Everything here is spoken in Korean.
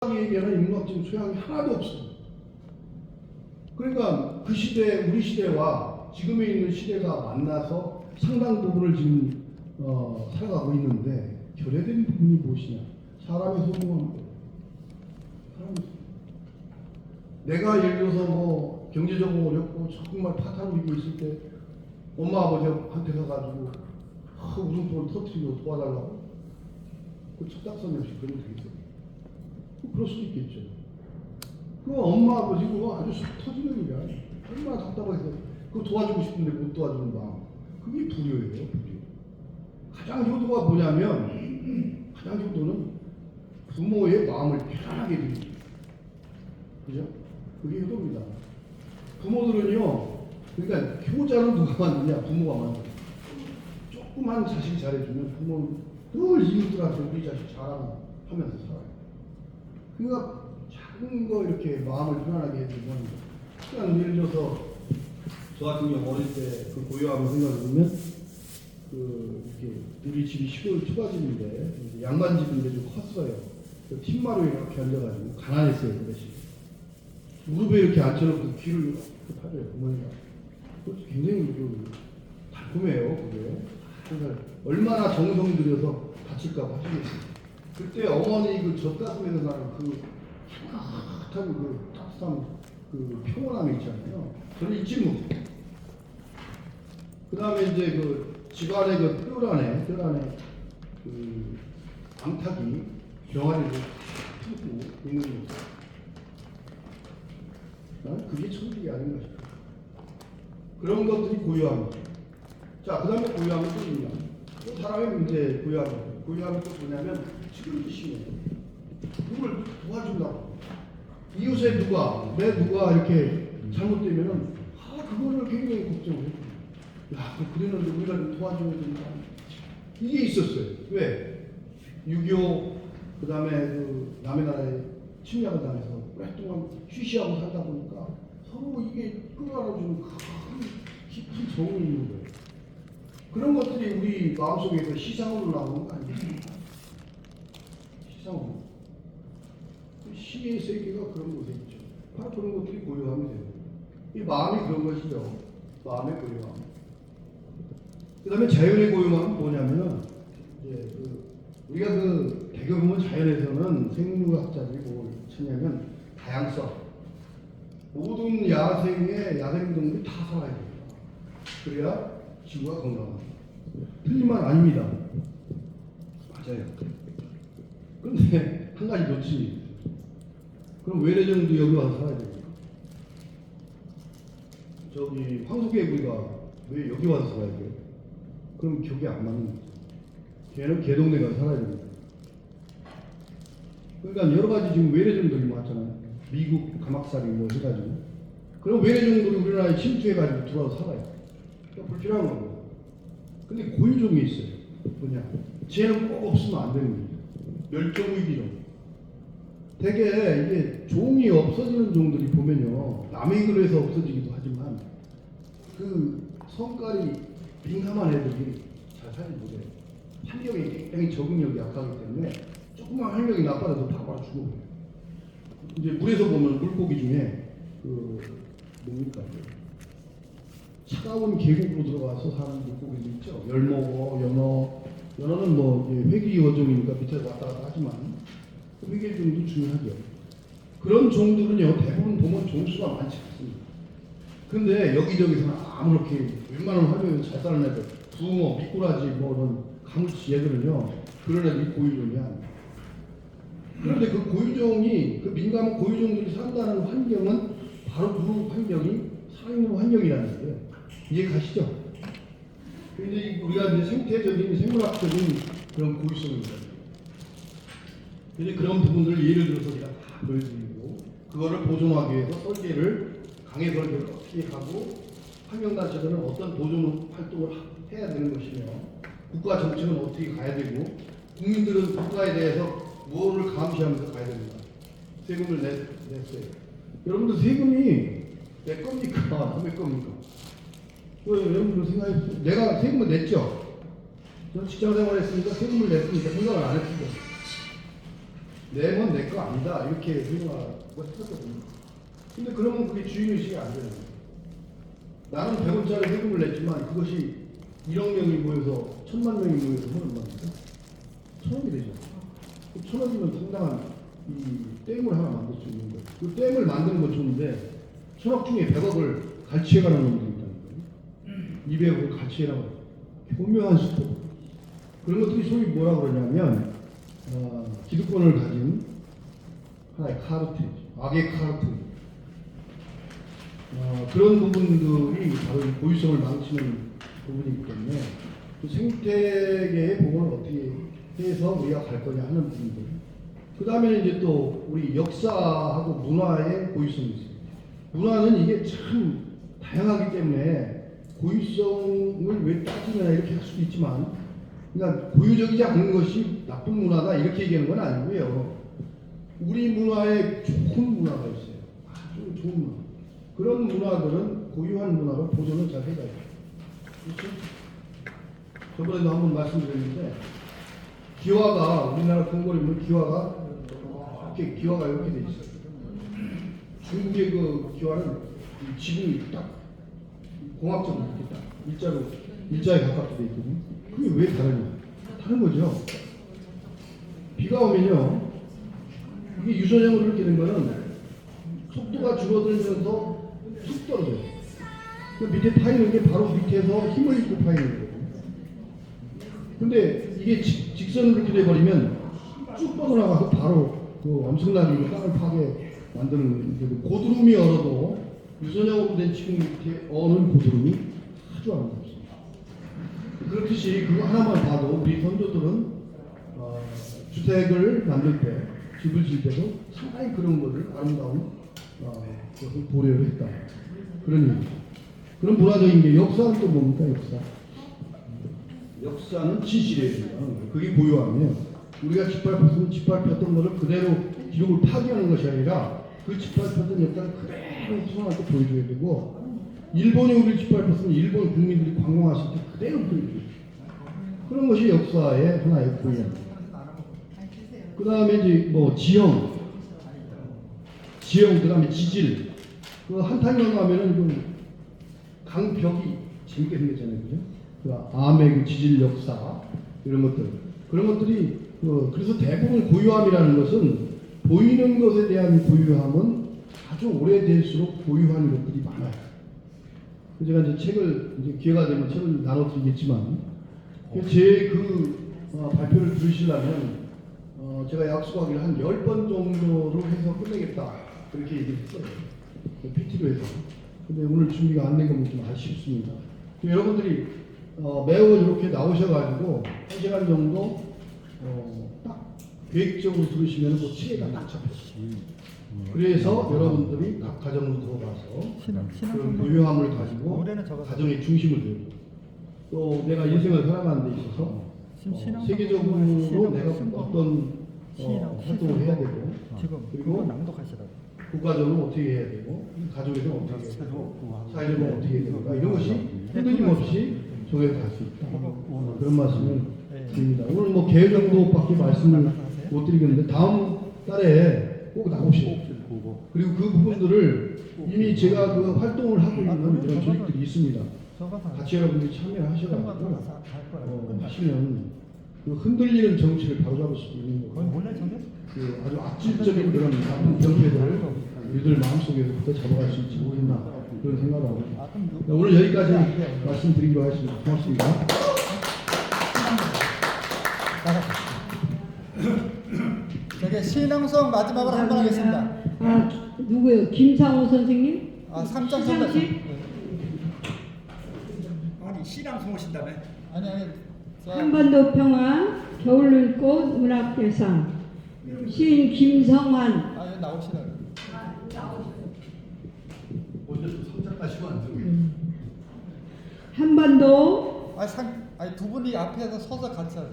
얘기하는 인문학적인 소양이 하나도 없어. 그러니까 그 시대, 우리 시대와 지금에 있는 시대가 만나서 상당 부분을 지금 살아가고 있는데 결여된 부분이 무엇이냐? 사람의 소중함. 내가 예를 들어서 뭐 경제적으로 어렵고 정말 파탄을 입고 있을 때 엄마 아버지한테 가가지고 우등통을 터뜨리고 도와달라고? 그 첫작선이 없이 그런 게 되겠어. 그럴 수도 있겠죠. 그 엄마 아버지 그거 아주 속 터지는 일이야. 얼마나 답답해서 그거 도와주고 싶은데 못 도와주는 마음. 그게 불효예요, 불효. 가장 효도가 뭐냐면 가장 효도는 부모의 마음을 편안하게 해주는 거예요. 그죠? 그게 효도입니다. 부모들은요, 그러니까 효자는 누가 만드냐? 부모가 만들어요. 조그만 자식 잘해주면 부모는 늘 이웃들한테 우리 자식 자랑하면서 살아요. 그러니까 작은 거 이렇게 마음을 편안하게 해주면, 그냥 예를 들어서 저 같은 경우 어릴 때 그 고요함을 생각해보면 이렇게 우리 집이 시골 초가집인데 양반집인데 좀 컸어요. 그 팀마루에 이렇게 앉아가지고 가난했어요. 그 대신 무릎에 이렇게 앉혀놓고 귀를 이렇게 파줘요, 부모니까. 그것도 굉장히 좀 달콤해요, 그게. 그러니까 얼마나 정성 들여서 다칠까 봐 하시겠어요. 그때 어머니 그 젖가슴에서 나는 그 따뜻한 그 따뜻한 그 평온함이 있잖아요. 저는 잊지 못해요. 그 다음에 이제 그 집안의 그 뜰 안에 그 암탉이 병아리를 품고 있는 모습. 나는 그게 천국이 아닌가 싶어요. 그런 것들이 고요함이죠. 자, 그 다음에 고요함은 또 있냐? 또 사람의 문제 고요함이에요. 고요함이 또 뭐냐면 지금 뜻이에요. 누굴 도와준다고. 이웃에 내 누가 이렇게 잘못되면은 그거를 굉장히 걱정을 해요. 야, 그랬는데 우리가 좀 도와줘야 된다. 이게 있었어요. 왜? 6.25 그 다음에 그 남의 나라에 침략을 당해서 오랫동안 쉬쉬하고 살다 보니까 서로 이게 끌어안아주는 깊은 정이 있는 거예요. 그런 것들이 우리 마음속에서 시상으로 나오는 거 아닙니까? 시상으로. 시의 세계가 그런 곳에 있죠. 바로 그런 것들이 고요함이 되는 거예요. 이 마음이 그런 것이죠. 마음의 고요함. 그 다음에 자연의 고요함은 뭐냐면, 이제 우리가 대개 보면 자연에서는 생물학자들이 뭘 찾냐면, 다양성. 모든 야생동물이 다 살아야 됩니다. 그래야 지구가 건강합니다. 틀린 말 아닙니다. 맞아요. 그런데 한 가지 놓치니, 그럼 외래종도 여기 와서 살아야 됩니까? 저기 황소개구리가 왜 여기 와서 살아야 돼요? 그럼 격이 안 맞는 거죠. 걔는 개동네 가서 살아야 됩니다. 그러니까 여러 가지 지금 외래종들이 많잖아요. 미국 가막살이 뭐 해가지고. 그럼 외래종들이 우리나라에 침투해가지고 들어와서 살아요. 그러니까 불필요한 겁니다. 근데 고유종이 있어요. 뭐냐? 쟤는 꼭 없으면 안 되는 거예요. 멸종위기종. 되게 이게 종이 없어지는 종들이 보면요, 남의 글로 해서 없어지기도 하지만 그 성깔이 민감한 애들이 잘 살지 못해요. 환경이 굉장히 적응력이 약하기 때문에 조금만 환경이 나빠져도 바로 죽어버려요. 이제 물에서 보면 물고기 중에 뭡니까? 차가운 계곡으로 들어가서 사는 물고기도 있죠. 열목어, 연어는 뭐 회귀 어종이니까 밑에서 왔다 갔다 하지만 회귀종도 중요하죠. 그런 종들은요, 대부분 보면 종수가 많지 않습니다. 그런데 여기저기서는 아무렇게 웬만한 환경에서 잘 사는 애들, 붕어, 미꾸라지, 뭐 이런 가물치 애들은요, 그런 애들이 고유종이 아니에요. 그런데 그 고유종이, 그 민감한 고유종들이 산다는 환경은 바로 그 환경이 살아있는 환경이라는 거예요. 이해 가시죠? 근데 우리가 이제 생태적인, 생물학적인 그런 고유성입니다. 근데 그런 부분들을 예를 들어서 우리가 다 보여드리고, 그거를 보존하기 위해서 설계를, 강의 설계를 어떻게 하고, 환경단체들은 어떤 보존 활동을 해야 되는 것이며, 국가 정책은 어떻게 가야 되고, 국민들은 국가에 대해서 무엇을 감시하면서 가야 됩니다. 세금을 냈어요. 여러분들 세금이 내 겁니까? 남의 겁니까? 여러분들 생각해보세요. 내가 세금을 냈죠? 저는 직장 생활 했으니까 세금을 냈으니까 생각을 안 했습니다. 내면 내 거 아니다 이렇게 생각하고 했었거든요. 근데 그러면 그게 주인의식이 안 되는 거예요. 나는 100원짜리 세금을 냈지만 그것이 1억 명이 모여서 1000만 명이 모여서 하는 겁니까? 1000원이 되죠. 1000원이면 상당한 이 댐을 하나 만들 수 있는 거예요. 그 댐을 만드는 건 좋은데 1000억 중에 100억을 갈취해가는 놈들이 있다는 거예요. 200억을 갈취해라고 교묘한 수법. 그런 것들이 소위 뭐라 그러냐면 기득권을 가진 하나의 카르텔, 악의 카르텔. 그런 부분들이 바로 이 고유성을 망치는 부분이기 때문에 그 생태계의 복원을 어떻게 해서 우리가 갈 거냐 하는 부분들. 그 다음에는 이제 또 우리 역사하고 문화의 고유성이 있습니다. 문화는 이게 참 다양하기 때문에 고유성을 왜 따지느냐 이렇게 할 수도 있지만, 그러니까 고유적이지 않은 것이 나쁜 문화다 이렇게 얘기하는 건 아니고요. 우리 문화에 좋은 문화가 있어요. 아주 좋은 문화. 그런 문화들은 고유한 문화로 보존을 잘 해가요. 그렇죠? 저번에도 한번 말씀드렸는데 기와가 우리나라 궁궐에 보면 기와가 이렇게 돼 있어요. 중국의 그 기와는 지붕이 딱 공학적으로 이렇게 딱 일자에 가깝게 돼 있거든요. 그게 왜 다르냐? 다른 거죠. 비가 오면요, 이게 유선형으로 이렇게 된 거는 속도가 줄어들면서 툭 떨어져요. 그 밑에 파이는 게 바로 밑에서 힘을 입고 파이는 거예요. 근데 이게 직선으로 이렇게 돼버리면 쭉 뻗어나가서 바로 그 엄청나게 땅을 파게 만드는 고드름이 얼어도 유선형으로 된 지붕 밑에 어는 고드름이 아주 아름답습니다. 그렇듯이 그거 하나만 봐도 우리 선조들은 주택을 만들 때, 집을 지을 때도 상당히 그런 것을 아름다운 것을 고려를 했다. 그런 의미죠. 그런 문화적인 게 역사는 또 뭡니까? 역사는 진실이에요. 그게 고유하면 우리가 짓밟혔던 것을 그대로 기록을 파기하는 것이 아니라 그 짓밟혔던 역사를 그대로 후손한테 보여줘야 되고, 일본이 우리를 짓밟혔으면 일본 국민들이 관광하실 때 그대로 보여줘야 돼요. 그런 것이 역사의 하나의 고유입니다. 그 다음에 이제 뭐 지형, 그 다음에 지질. 그 한탄강 가면은 그 강벽이 재밌게 생겼잖아요, 그죠? 그 암의 그 지질 역사 이런 것들, 그런 것들이 그래서 대부분 고유함이라는 것은 보이는 것에 대한 고유함은 아주 오래될수록 고유한 것들이 많아요. 제가 이제 책을 이제 기회가 되면 책을 나눠드리겠지만 제 발표를 들으시려면 제가 약속하기를 한 10번 정도로 해서 끝내겠다 그렇게 얘기했어요. PT로 해서. 근데 오늘 준비가 안 된 건 좀 아쉽습니다. 여러분들이 매우 이렇게 나오셔가지고 1시간 정도 딱 계획적으로 들으시면 그 체계가 딱 잡혔어요. 그래서 여러분들이 각 가정으로 들어가서 그런 고유함을 가지고 가정의 중심을 되고, 또 내가 인생을 살아가는 데 있어서 세계적으로 내가 어떤 활동을 해야 되고, 그리고 국가적으로 어떻게 해야 되고, 가족에서 어떻게 해야 되고, 사회적으로 어떻게 해야 되고, 이런 것이 흔들림 없이 정해서 갈 수 있다. 그런 말씀을 드립니다. 오늘 뭐 개회 정도밖에 말씀을 못 드리겠는데 다음 달에 꼭 나오시고, 그리고 그 부분들을 이미 제가 그 활동을 하고 있는 그런 조직들이 있습니다. 같이 여러분들이 참여하셔가지고 하시면 그 흔들리는 정치를 바로잡을 수도 있는 거고, 그 아주 악질적인 그런 나쁜 병폐들을 우리들 마음속에서부터 잡아갈 수 있지 모르겠나 그런 생각을 하고 있습니다. 오늘 여기까지 말씀드리기로 하겠습니다. 고맙습니다. 저기 신앙송 마지막으로 한 번 하겠습니다. 누구요? 김상호 선생님? 3점 선배. 아니 신앙송 오신다며? 아니. 한반도 평화 겨울눈꽃 문학대상 시인 김성환. 여기 나오시라고. 먼저 성장하시면 안 되고. 한반도 두 분이 앞에서 서서 같이 하자.